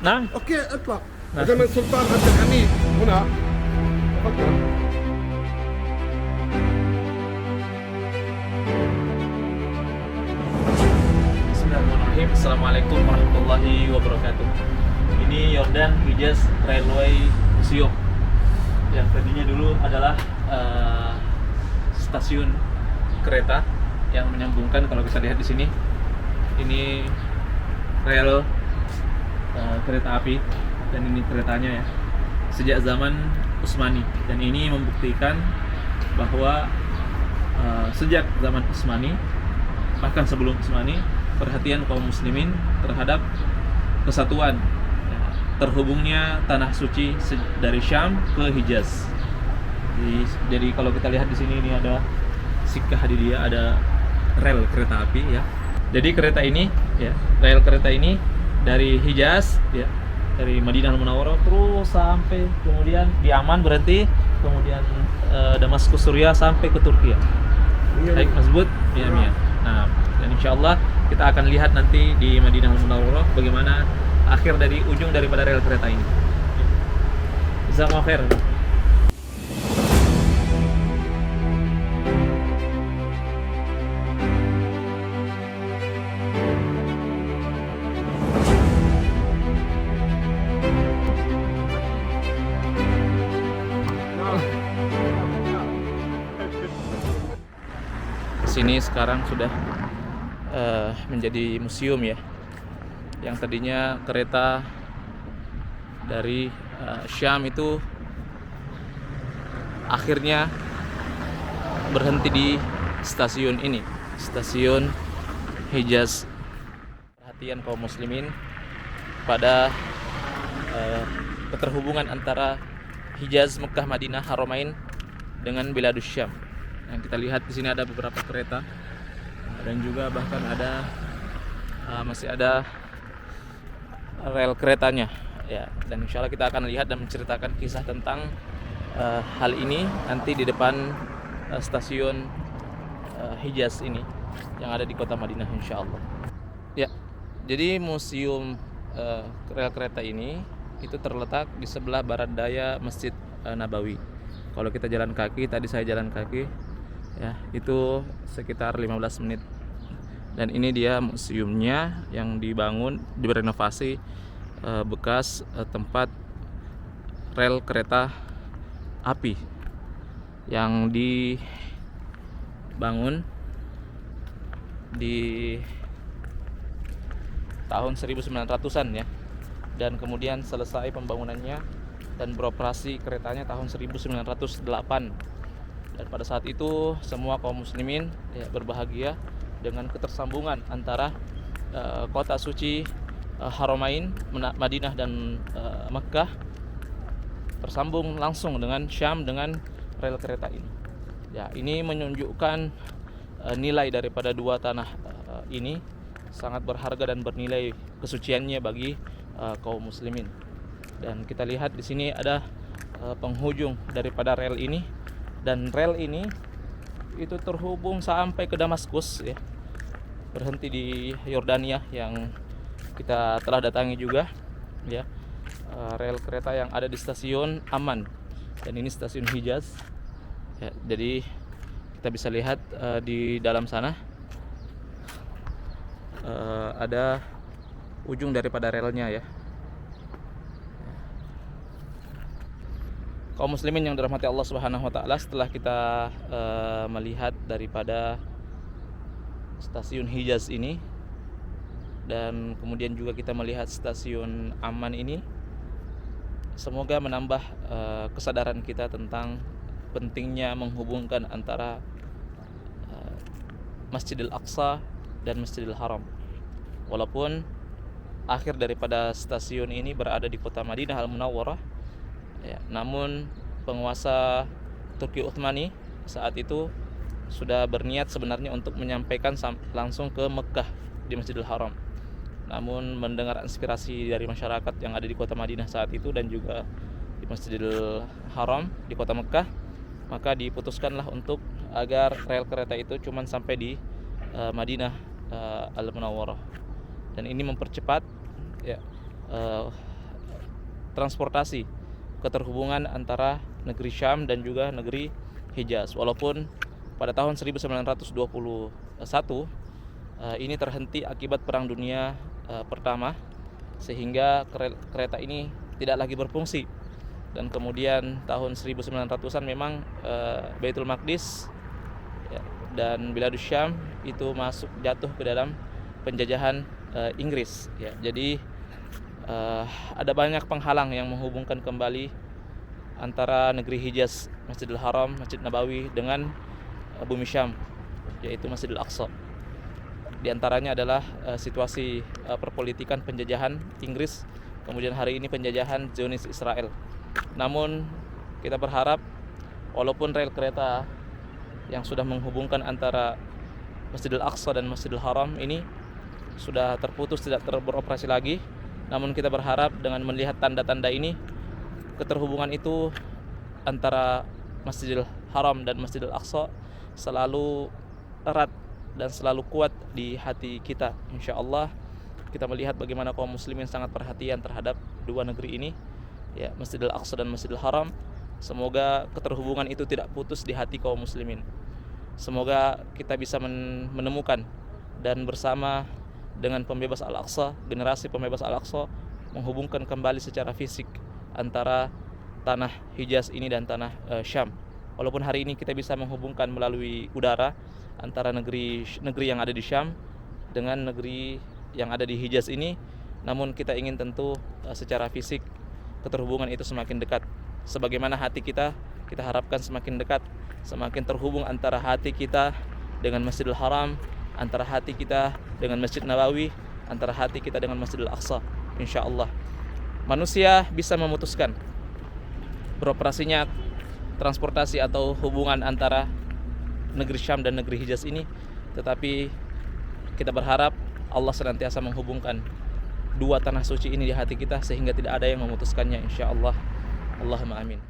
نعم. اوكي اطلع. زمن السلطان عبد الحميد هنا. تفضل. Bismillahirrahmanirrahim. Assalamualaikum warahmatullahi wabarakatuh. Ini Yordan Hijaz Railway Museum yang tadinya dulu adalah stasiun kereta yang menyambungkan, kalau bisa lihat di sini, ini rel kereta api dan ini keretanya ya, sejak zaman Utsmani, dan ini membuktikan bahwa sejak zaman Utsmani, bahkan sebelum Utsmani, perhatian kaum muslimin terhadap kesatuan, ya, terhubungnya tanah suci dari Syam ke Hijaz. Jadi kalau kita lihat di sini, ini ada Sikkah Hadidiyah, ada rel kereta api ya. Jadi kereta ini ya, rel kereta ini dari Hijaz ya, dari Madinah Al-Munawwarah terus sampai kemudian di Yaman berhenti, kemudian Damaskus Suriah sampai ke Turki ya. Baik Mazbut ya Mia. Nah, dan insyaallah kita akan lihat nanti di Madinah Al-Munawwarah bagaimana akhir dari ujung daripada rel kereta ini. Jazakallahu khair. Sini sekarang sudah menjadi museum ya, yang tadinya kereta dari Syam itu akhirnya berhenti di stasiun ini, stasiun Hijaz. Perhatian kaum muslimin pada keterhubungan antara Hijaz, Mekah, Madinah, Haramain dengan Biladus Syam. Yang kita lihat di sini ada beberapa kereta dan juga bahkan ada masih ada rel keretanya ya, dan insya Allah kita akan lihat dan menceritakan kisah tentang hal ini nanti di depan stasiun Hijaz ini yang ada di kota Madinah insya Allah ya. Jadi museum rel kereta ini itu terletak di sebelah barat daya Masjid Nabawi. Kalau kita jalan kaki, tadi saya jalan kaki ya, itu sekitar 15 menit. Dan ini dia museumnya yang dibangun, direnovasi bekas tempat rel kereta api yang dibangun di tahun 1900-an ya, dan kemudian selesai pembangunannya dan beroperasi keretanya tahun 1908. Dan pada saat itu semua kaum muslimin ya, berbahagia dengan ketersambungan antara kota suci Haramain, Madinah dan Mekah, tersambung langsung dengan Syam dengan rel kereta ini. Ya, ini menunjukkan nilai daripada dua tanah ini sangat berharga dan bernilai kesuciannya bagi kaum muslimin. Dan kita lihat di sini ada penghujung daripada rel ini. Dan rel ini itu terhubung sampai ke Damaskus ya, berhenti di Yordania yang kita telah datangi juga ya. Rel kereta yang ada di stasiun Amman, dan ini stasiun Hijaz ya. Jadi kita bisa lihat di dalam sana ada ujung daripada relnya ya. Kaum muslimin yang dirahmati Allah Subhanahu wa taala, setelah kita melihat daripada stasiun Hijaz ini dan kemudian juga kita melihat stasiun Amman ini, semoga menambah kesadaran kita tentang pentingnya menghubungkan antara Masjidil Aqsa dan Masjidil Haram. Walaupun akhir daripada stasiun ini berada di kota Madinah Al-Munawwarah ya, namun penguasa Turki Utsmani saat itu sudah berniat sebenarnya untuk menyampaikan langsung ke Mekah di Masjidil Haram. Namun mendengar inspirasi dari masyarakat yang ada di kota Madinah saat itu dan juga di Masjidil Haram di kota Mekah, maka diputuskanlah untuk agar rel kereta itu cuma sampai di Madinah Al-Munawwarah. Dan ini mempercepat ya, transportasi, keterhubungan antara negeri Syam dan juga negeri Hijaz. Walaupun pada tahun 1921 ini terhenti akibat Perang Dunia Pertama, sehingga kereta ini tidak lagi berfungsi. Dan kemudian tahun 1900-an memang Baitul Maqdis dan Biladus Syam itu jatuh ke dalam penjajahan Inggris ya. Jadi ada banyak penghalang yang menghubungkan kembali antara negeri Hijaz, Masjidil Haram, Masjid Nabawi dengan bumi Syam, yaitu Masjidil Aqsa. Di antaranya adalah situasi perpolitikan penjajahan Inggris, kemudian hari ini penjajahan Zionis Israel. Namun kita berharap walaupun rel kereta yang sudah menghubungkan antara Masjidil Aqsa dan Masjidil Haram ini sudah terputus, tidak beroperasi lagi, namun kita berharap dengan melihat tanda-tanda ini, keterhubungan itu antara Masjidil Haram dan Masjidil Aqsa selalu erat dan selalu kuat di hati kita. Insya Allah kita melihat bagaimana kaum muslimin sangat perhatian terhadap dua negeri ini ya, Masjidil Aqsa dan Masjidil Haram. Semoga keterhubungan itu tidak putus di hati kaum muslimin. Semoga kita bisa menemukan dan bersama dengan pembebas Al-Aqsa, generasi pembebas Al-Aqsa, menghubungkan kembali secara fisik antara tanah Hijaz ini dan tanah Syam. Walaupun hari ini kita bisa menghubungkan melalui udara antara negeri yang ada di Syam dengan negeri yang ada di Hijaz ini, namun kita ingin tentu secara fisik keterhubungan itu semakin dekat. Sebagaimana hati kita harapkan semakin dekat, semakin terhubung antara hati kita dengan Masjidil Haram, antara hati kita dengan Masjid Nabawi, antara hati kita dengan Masjidil Aqsa. Insya Allah manusia bisa memutuskan beroperasinya transportasi atau hubungan antara negeri Syam dan negeri Hijaz ini, tetapi kita berharap Allah senantiasa menghubungkan dua tanah suci ini di hati kita sehingga tidak ada yang memutuskannya, insya Allah. Allahumma amin.